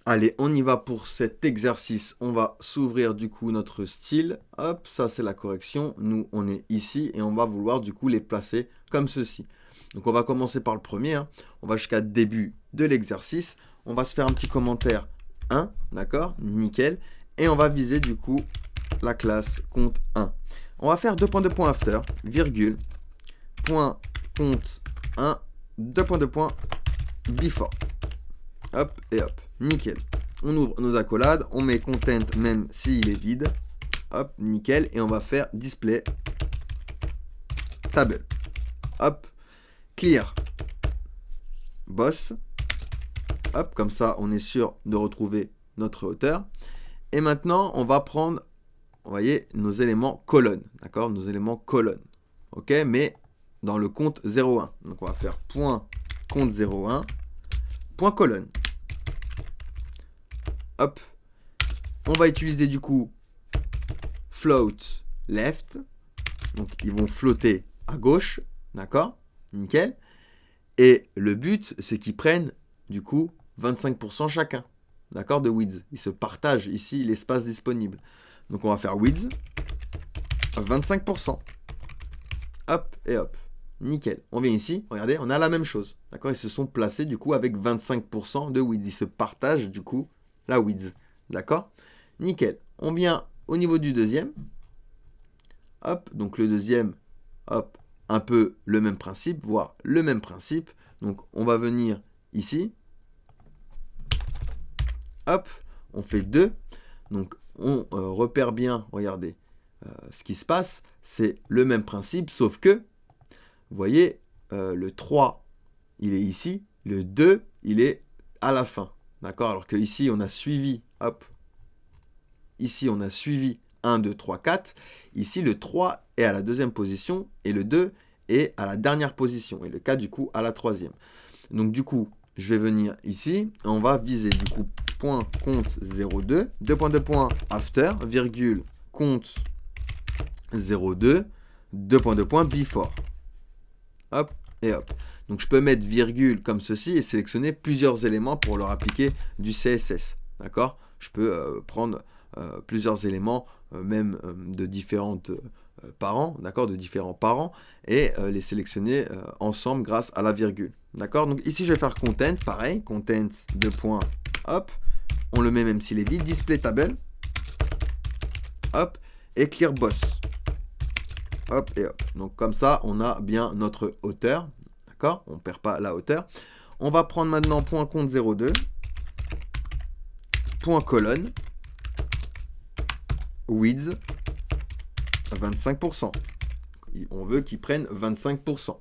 Allez, on y va pour cet exercice. On va s'ouvrir du coup notre style. Hop, ça c'est la correction. Nous, on est ici et on va vouloir du coup les placer comme ceci. Donc on va commencer par le premier. On va jusqu'à début de l'exercice. On va se faire un petit commentaire 1, d'accord? Nickel. Et on va viser du coup la classe compte 1. On va faire 2 points de point after, virgule, point compte 1, 2 points de point before. Hop et hop. Nickel. On ouvre nos accolades, on met content même s'il est vide. Hop, nickel. Et on va faire display table. Hop, clear boss. Hop, comme ça on est sûr de retrouver notre hauteur. Et maintenant on va prendre, vous voyez, nos éléments colonnes. D'accord, nos éléments colonnes. Ok, mais dans le compte 01. Donc on va faire point compte 01, point colonne. Hop, on va utiliser du coup float left, donc ils vont flotter à gauche, d'accord, nickel. Et le but, c'est qu'ils prennent du coup 25% chacun, d'accord, de width. Ils se partagent ici l'espace disponible. Donc on va faire width 25%. Hop et hop, nickel. On vient ici, regardez, on a la même chose, d'accord. Ils se sont placés du coup avec 25% de width. Ils se partagent du coup la width, d'accord, nickel. On vient au niveau du deuxième, hop, donc le deuxième, hop, un peu le même principe, voire le même principe. Donc on va venir ici, hop, on fait 2, donc on repère bien, regardez, ce qui se passe, c'est le même principe, sauf que, vous voyez, le 3, il est ici, le 2, il est à la fin. D'accord, alors que ici on a suivi, hop, ici on a suivi 1, 2, 3, 4. Ici le 3 est à la deuxième position et le 2 est à la dernière position. Et le 4 du coup à la troisième. Donc du coup, je vais venir ici, on va viser du coup point compte 02, 2 points de point after, virgule, compte 02, 2 points de point before. Hop et hop. Donc je peux mettre virgule comme ceci et sélectionner plusieurs éléments pour leur appliquer du CSS. D'accord? Je peux prendre plusieurs éléments, même de différentes parents, d'accord, de différents parents, et les sélectionner ensemble grâce à la virgule. D'accord? Donc ici je vais faire content, pareil, content 2 points, hop, on le met même s'il est vide, display table, hop, et clear boss. Hop et hop. Donc comme ça, on a bien notre hauteur. D'accord? On ne perd pas la hauteur. On va prendre maintenant point compte 02, point colonne, width 25%. On veut qu'ils prennent 25%.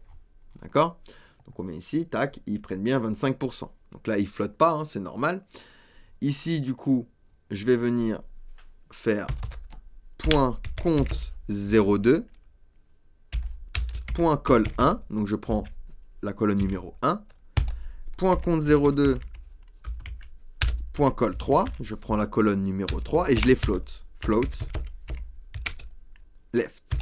D'accord? Donc on met ici, tac, ils prennent bien 25%. Donc là, ils ne flottent pas, hein, c'est normal. Ici, du coup, je vais venir faire point compte 02, point col 1, donc je prends la colonne numéro 1, point compte 02, point col 3, je prends la colonne numéro 3 et je les flotte. Float, left,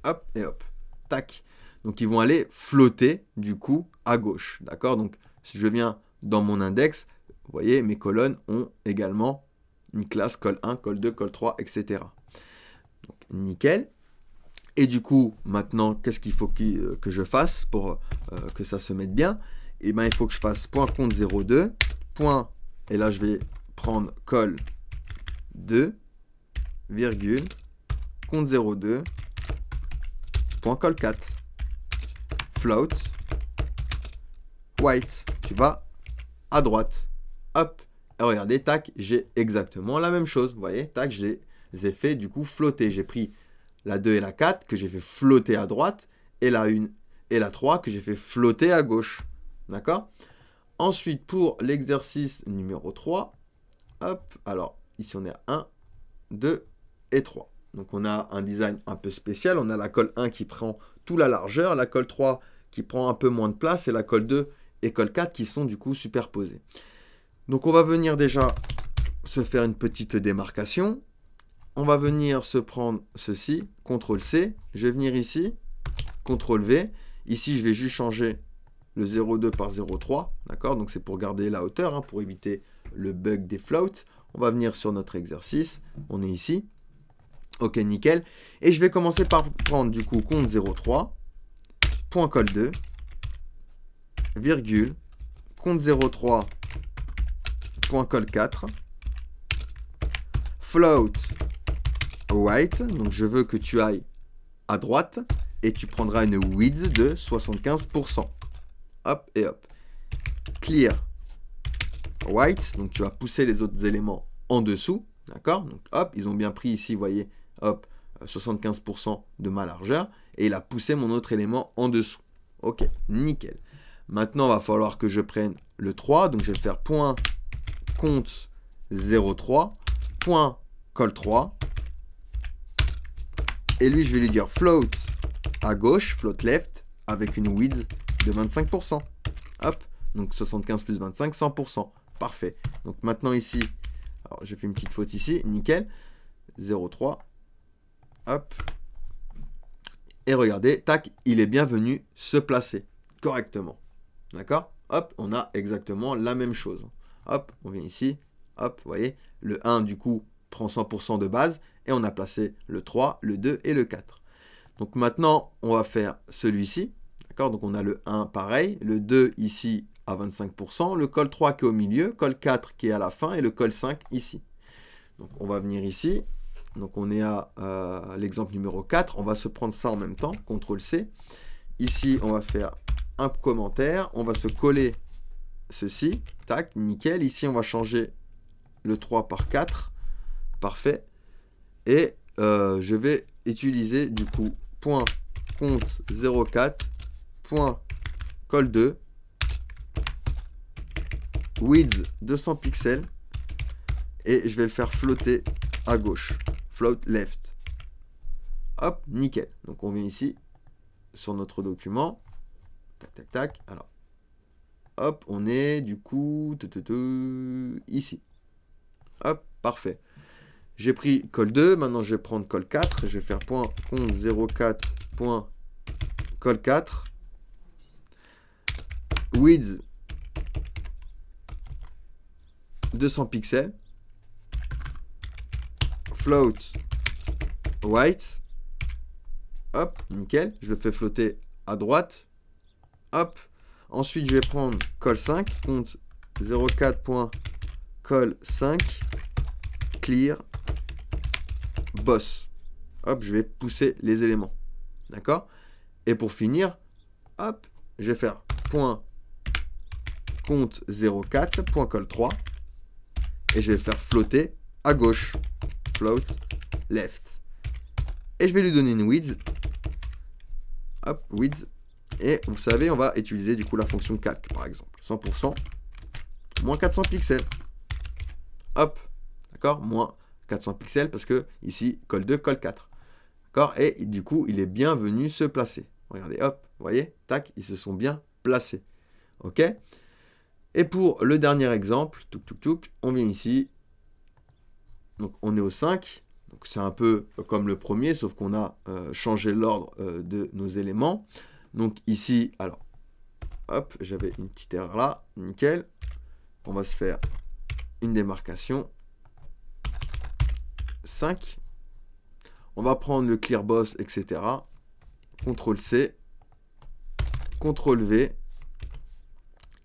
hop et hop, tac. Donc ils vont aller flotter du coup à gauche, d'accord. Donc si je viens dans mon index, vous voyez, mes colonnes ont également une classe col 1, col 2, col 3, etc. Donc nickel. Et du coup, maintenant, qu'est-ce qu'il faut que je fasse pour que ça se mette bien? Eh bien, il faut que je fasse point compte 02, point, et là, je vais prendre col 2, virgule, compte 02, point col 4, float, white, tu vas à droite, hop, et regardez, tac, j'ai exactement la même chose, vous voyez, tac, je les ai fait du coup flotter, j'ai pris la 2 et la 4 que j'ai fait flotter à droite, et la 1 et la 3 que j'ai fait flotter à gauche. D'accord? Ensuite, pour l'exercice numéro 3, hop, alors ici on est à 1, 2 et 3. Donc on a un design un peu spécial, on a la colle 1 qui prend toute la largeur, la colle 3 qui prend un peu moins de place, et la colle 2 et colle 4 qui sont du coup superposées. Donc on va venir déjà se faire une petite démarcation. On va venir se prendre ceci, CTRL-C, je vais venir ici, CTRL-V, ici je vais juste changer le 0,2 par 0,3, d'accord, donc c'est pour garder la hauteur, hein, pour éviter le bug des floats. On va venir sur notre exercice. On est ici. Ok, nickel. Et je vais commencer par prendre du coup compte 03, point col 2, virgule, compte 03, point col 4, float right. Donc je veux que tu ailles à droite et tu prendras une width de 75%. Hop et hop. Clear right. Donc tu vas pousser les autres éléments en dessous. D'accord? Donc hop, ils ont bien pris ici, vous voyez, hop, 75% de ma largeur. Et il a poussé mon autre élément en dessous. Ok, nickel. Maintenant, il va falloir que je prenne le 3. Donc je vais faire point compte 03, point col 3. Et lui, je vais lui dire float à gauche, float left, avec une width de 25%. Hop, donc 75 plus 25, 100%. Parfait. Donc maintenant ici, alors j'ai fait une petite faute ici, nickel. 0,3. Hop. Et regardez, tac, il est bien venu se placer correctement. D'accord? Hop, on a exactement la même chose. Hop, on vient ici. Hop, vous voyez, le 1 du coup prend 100% de base et on a placé le 3, le 2 et le 4. Donc maintenant, on va faire celui-ci. D'accord? Donc on a le 1 pareil, le 2 ici à 25%, le col 3 qui est au milieu, col 4 qui est à la fin et le col 5 ici. Donc on va venir ici. Donc on est à l'exemple numéro 4. On va se prendre ça en même temps, CTRL-C. Ici, on va faire un commentaire. On va se coller ceci. Tac, nickel. Ici, on va changer le 3 par 4. Parfait. Et je vais utiliser du coup point compte 04, point col 2, width 200 pixels. Et je vais le faire flotter à gauche. Float left. Hop, nickel. Donc on vient ici sur notre document. Tac, tac, tac. Alors, hop, on est du coup ici. Hop, parfait. J'ai pris col 2. Maintenant, je vais prendre col 4. Je vais faire point compte 04, point col 4. Width 200 pixels. Float right. Hop, nickel. Je le fais flotter à droite. Hop. Ensuite, je vais prendre col 5. Compte 04.col 5. Clear. Boss. Hop, je vais pousser les éléments. D'accord? Et pour finir, hop, je vais faire point compte 04. Point col 3. Et je vais faire flotter à gauche. Float left. Et je vais lui donner une width. Hop, width. Et vous savez, on va utiliser du coup la fonction calc, par exemple. 100%, moins 400 pixels. Hop, d'accord, moins 400 pixels parce que ici, col 2, col 4. D'accord, et du coup, il est bien venu se placer. Regardez, hop, vous voyez, tac, ils se sont bien placés. Ok. Et pour le dernier exemple, on vient ici. Donc on est au 5. Donc c'est un peu comme le premier, sauf qu'on a changé l'ordre de nos éléments. Donc ici, alors, hop, j'avais une petite erreur là, nickel. On va se faire une démarcation. 5. On va prendre le clear boss, etc. CTRL-C, CTRL-V.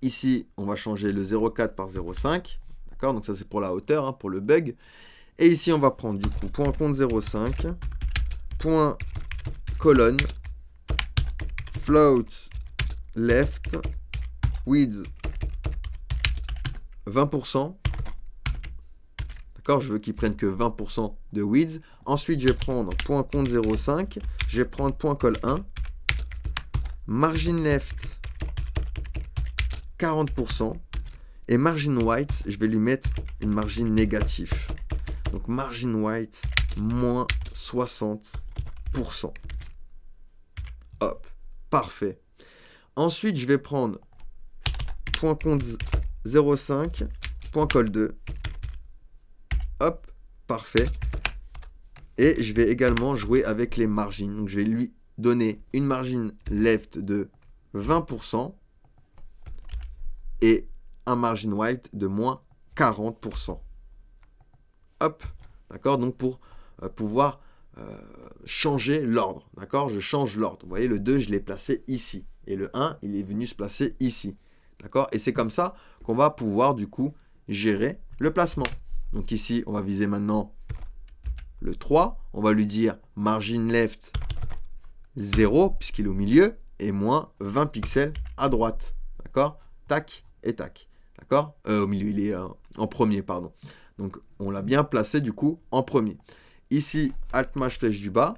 Ici, on va changer le 0,4 par 0,5. D'accord, donc ça c'est pour la hauteur, hein, pour le bug. Et ici, on va prendre du coup point compte 0,5, point colonne, float left, width 20%. D'accord, je veux qu'il prenne que 20% de width. Ensuite, je vais prendre point compte 0,5, je vais prendre point col 1, margin left 40%. Et margin white, je vais lui mettre une margin négative. Donc margin white, moins 60%. Hop, parfait. Ensuite, je vais prendre point compte 0,5, point col 2. Hop, parfait. Et je vais également jouer avec les margins. Donc je vais lui donner une margin left de 20% et un margin white de moins 40%. Hop, d'accord? Donc pour pouvoir changer l'ordre, d'accord? Je change l'ordre. Vous voyez, le 2, je l'ai placé ici. Et le 1, il est venu se placer ici. D'accord? Et c'est comme ça qu'on va pouvoir, du coup, gérer le placement. Donc ici, on va viser maintenant le 3. On va lui dire margin left 0, puisqu'il est au milieu, et moins 20 pixels à droite. D'accord? Tac et tac. D'accord? Au milieu, il est en premier, pardon. Donc, on l'a bien placé, du coup, en premier. Ici, Alt-Maj flèche du bas.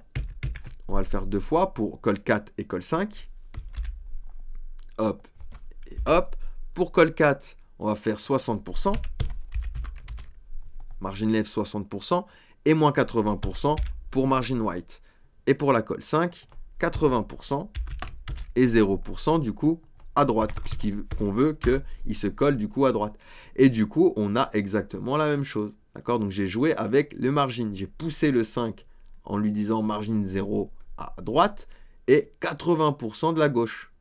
On va le faire 2 fois pour col 4 et col 5. Hop et hop. Pour col 4, on va faire 60%. Margin left 60%. Et moins 80% pour margin white. Et pour la col 5, 80% et 0% du coup à droite, puisqu'on veut qu'il se colle du coup à droite. Et du coup, on a exactement la même chose. D'accord? Donc j'ai joué avec le margin. J'ai poussé le 5 en lui disant margin 0 à droite et 80% de la gauche.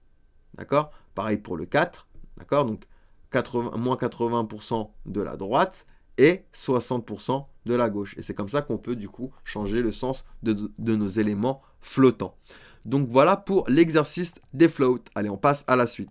D'accord? Pareil pour le 4. D'accord? Donc moins 80% de la droite et 60% de la gauche. Et c'est comme ça qu'on peut du coup changer le sens de nos éléments flottants. Donc voilà pour l'exercice des floats. Allez, on passe à la suite.